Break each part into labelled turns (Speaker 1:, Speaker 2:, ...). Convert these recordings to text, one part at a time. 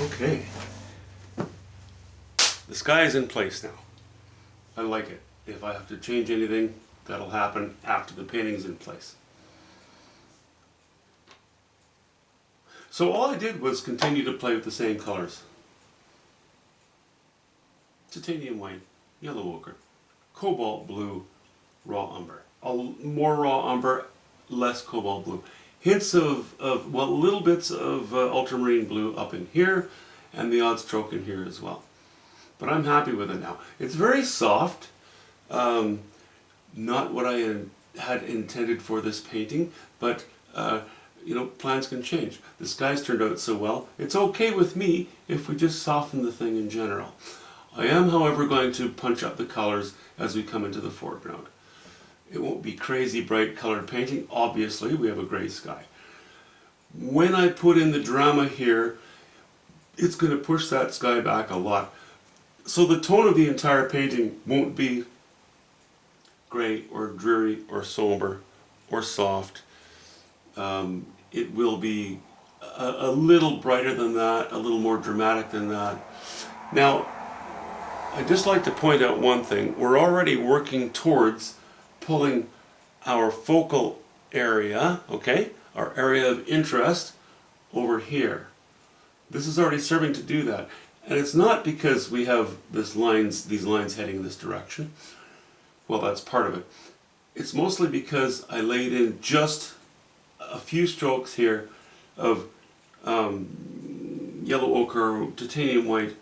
Speaker 1: Okay. The sky is in place now. I like it. If I have to change anything, that'll happen after the painting's in place. So all I did was continue to play with the same colors. Titanium white, yellow ochre, cobalt blue, raw umber. More raw umber, less cobalt blue. Hints of well, little bits of ultramarine blue up in here, and the odd stroke in here as well. But I'm happy with it now. It's very soft. Not what I had intended for this painting, but you know, plans can change. The sky's turned out so well. It's okay with me if we just soften the thing in general. I am, however, going to punch up the colors as we come into the foreground. It won't be crazy bright colored painting. Obviously, we have a gray sky. When I put in the drama here, it's going to push that sky back a lot. So the tone of the entire painting won't be gray or dreary or somber or soft. It will be a little brighter than that, a little more dramatic than that. Now, I'd just like to point out one thing. We're already working towards pulling our focal area, okay, our area of interest over here. This is already serving to do that. And it's not because we have these lines heading in this direction. Well, that's part of it. It's mostly because I laid in just a few strokes here of yellow ochre, titanium white,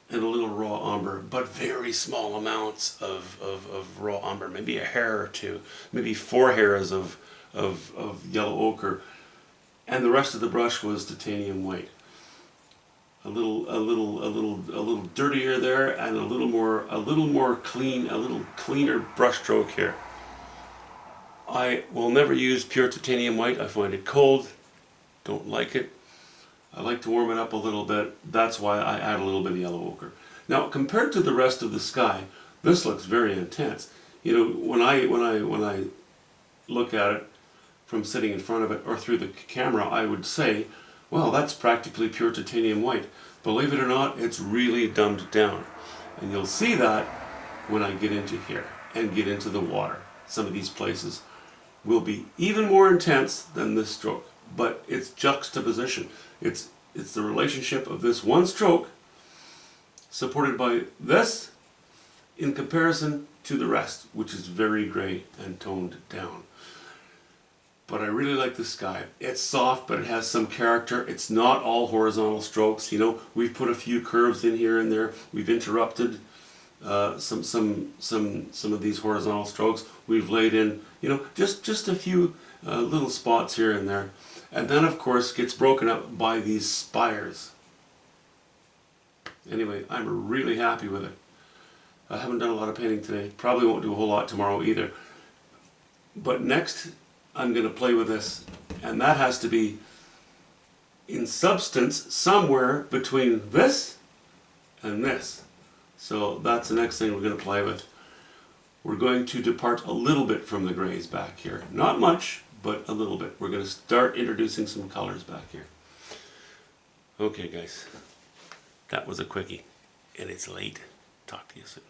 Speaker 1: and a little raw umber, but very small amounts of raw umber, maybe a hair or two, maybe 4 hairs of yellow ochre, and the rest of the brush was titanium white. A little dirtier there, and a little more clean, a little cleaner brush stroke here. I will never use pure titanium white. I find it cold, don't like it. I like to warm it up a little bit. That's why I add a little bit of yellow ochre. Now, compared to the rest of the sky, this looks very intense. You know, when I look at it from sitting in front of it or through the camera, I would say, well, that's practically pure titanium white. Believe it or not, it's really dumbed down. And you'll see that when I get into here and get into the water. Some of these places will be even more intense than this stroke, but it's juxtaposition. It's the relationship of this one stroke supported by this in comparison to the rest, which is very gray and toned down. But I really like the sky. It's soft, but it has some character. It's not all horizontal strokes. You know, we've put a few curves in here and there. We've interrupted some of these horizontal strokes. We've laid in, you know, just a few little spots here and there. And then, of course, gets broken up by these spires. Anyway, I'm really happy with it. I haven't done a lot of painting today. Probably won't do a whole lot tomorrow either. But next, I'm going to play with this. And that has to be, in substance, somewhere between this and this. So that's the next thing we're going to play with. We're going to depart a little bit from the grays back here. Not much, but a little bit. We're going to start introducing some colors back here. Okay, guys. That was a quickie. And it's late. Talk to you soon.